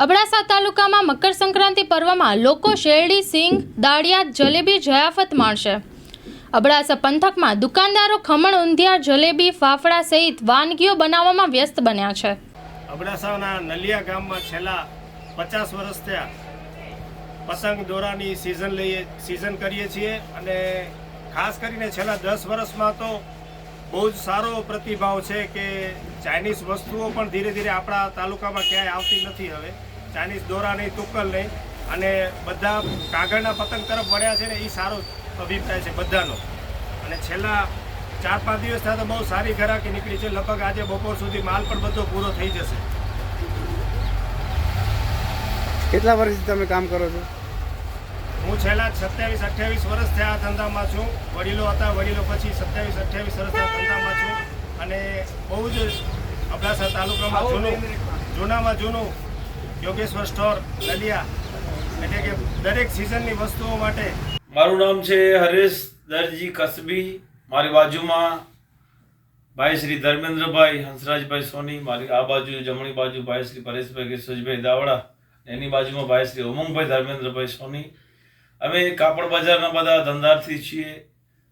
અબડાસા તાલુકામાં મકર સંક્રાંતિ પર્વમાં લોકો શેરડી, સિંગ, દાળિયા, જલેબી જયાફત માણશે. અબડાસા પંથકમાં દુકાનદારો ખમણ, ઊંધિયા, જલેબી, ફાફડા સહિત વાનગીઓ બનાવવામાં વ્યસ્ત બન્યા છે. અબડાસાના નલિયા ગામમાં છેલ્લા 50 વર્ષ થયા પતંગ દોરાની સિઝન કરીએ છીએ અને ખાસ કરીને છેલ્લા 10 વર્ષમાં તો બહુ જ સારો પ્રતિભાવ છે કે ચાઇનીઝ વસ્તુઓ પણ ધીરે ધીરે આપણા તાલુકામાં ક્યાંય આવતી નથી. હવે ચાઇનીઝ દોરા નહીં, તુક્કલ નહીં અને બધા કાગળના પતંગ તરફ વળ્યા છે ને એ સારો અભિપ્રાય છે બધાનો. અને છેલ્લા 4-5 દિવસ થયા તો બહુ સારી ઘરાકી નીકળી છે. લગભગ આજે બપોર સુધી માલ પણ બધો પૂરો થઈ જશે. કેટલા વર્ષથી તમે કામ કરો છો? હું છેલ્લા 27-28 વર્ષ થયા આ ધંધામાં છું. વડીલો હતા, વડીલો પછી 27-28 વર્ષ થયા ધંધામાં છું. અને બહુ જ અબડાસા તાલુકામાં જૂનામાં જૂનું યોગેશ્વર સ્ટોર નલિયા, એટલે કે દરેક સિઝનની વસ્તુઓ માટે. મારું નામ છે હરેશ દરજી કસબી. મારી બાજુમાં ભાઈ શ્રી ધર્મેન્દ્રભાઈ હંસરાજભાઈ સોની, મારી આ બાજુ જમણી બાજુ ભાઈ શ્રી પરેશભાઈ કેશવભાઈ દાવડા, એની બાજુમાં ભાઈ શ્રી ઉમંગભાઈ ધર્મેન્દ્રભાઈ સોની. અમે કાપડ બજારના બધા ધંધાર્થી છીએ,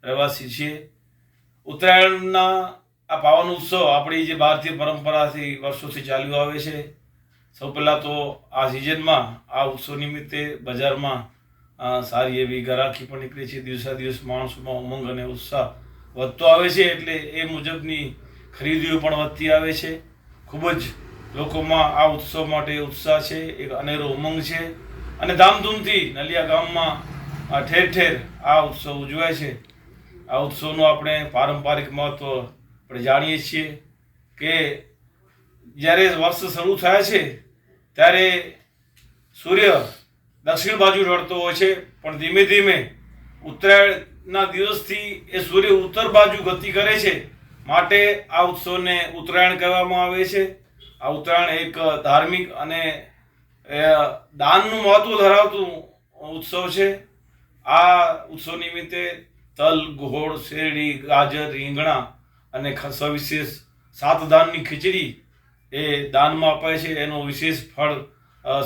રહેવાસી છીએ. ઉત્તરાયણના આ પાવન ઉત્સવ આપણી જે ભારતીય પરંપરાથી વર્ષોથી ચાલ્યું આવે છે. સૌ પહેલાં તો આ સિઝનમાં આ ઉત્સવ નિમિત્તે બજારમાં સારી એવી ગ્રાહકી પણ નીકળે છે. દિવસે દિવસ માણસોમાં ઉમંગ અને ઉત્સાહ વધતો આવે છે, એટલે એ મુજબની ખરીદીઓ પણ વધતી આવે છે. ખૂબ જ લોકોમાં આ ઉત્સવ માટે ઉત્સાહ છે, એક અનેરો ઉમંગ છે અને ધામધૂમથી નલિયા ગામમાં ઠેર ઠેર આ ઉત્સવ ઉજવાય છે. આ ઉત્સવનું આપણે પારંપરિક મહત્ત્વ આપણે જાણીએ છીએ કે જ્યારે વર્ષ શરૂ થાય છે ત્યારે સૂર્ય દક્ષિણ બાજુ ઢળતો હોય છે, પણ ધીમે ધીમે ઉત્તરાયણના દિવસથી એ સૂર્ય ઉત્તર બાજુ ગતિ કરે છે. માટે આ ઉત્સવને ઉત્તરાયણ કહેવામાં આવે છે. આ ઉત્તરાયણ એક ધાર્મિક અને દાનનું મહત્વ ધરાવતું ઉત્સવ છે. આ ઉત્સવ નિમિત્તે તલ, ગોળ, શેરડી, ગાજર, રીંગણા અને સવિશેષ 7 દાનની ખીચડી એ દાનમાં અપાય છે. એનો વિશેષ ફળ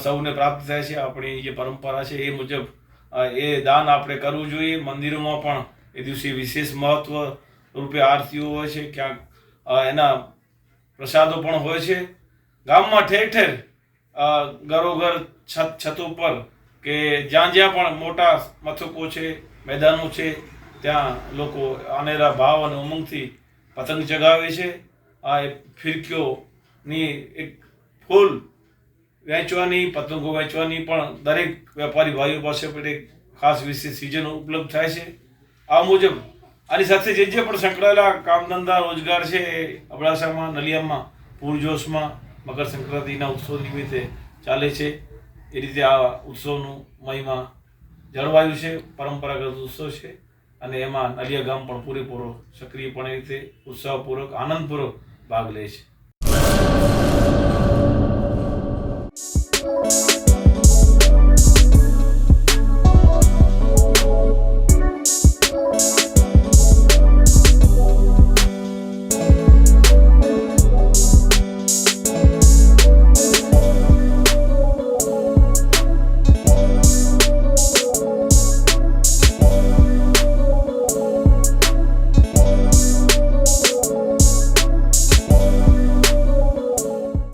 સૌને પ્રાપ્ત થાય છે. આપણી જે પરંપરા છે એ મુજબ એ દાન આપણે કરવું જોઈએ. મંદિરોમાં પણ એ દિવસે વિશેષ મહત્વ રૂપે આરતીઓ હોય છે, ક્યાંક એના પ્રસાદો પણ હોય છે. ગામમાં ઠેર ઠેર ઘરોઘર છત ઉપર કે જ્યાં જ્યાં પણ મોટા મથકો છે, મેદાનો છે, ત્યાં લોકો અનેરા ભાવ અને ઉમંગથી પતંગ ચગાવે છે. આ ફિરકીઓની એક ફૂલ વેચવાની, પતંગો વેચવાની પણ દરેક વેપારી ભાઈઓ પાસે પણ એક ખાસ વિશેષ સિઝન ઉપલબ્ધ થાય છે. આ મુજબ આની સાથે જે પણ સંકળાયેલા કામ ધંધા રોજગાર છે એ અબડાસામાં, નલિયામાં પૂરજોશમાં મકર સંક્રાંતિના ઉત્સવ નિમિત્તે ચાલે છે. એ રીતે આ ઉત્સવનું મહિમા જળવાયું છે. પરંપરાગત ઉત્સવ છે અને એમાં નલિયા ગામ પણ પૂરેપૂરો સક્રિયપણે રીતે ઉત્સાહપૂર્વક, આનંદપૂર્વક ભાગ લે છે.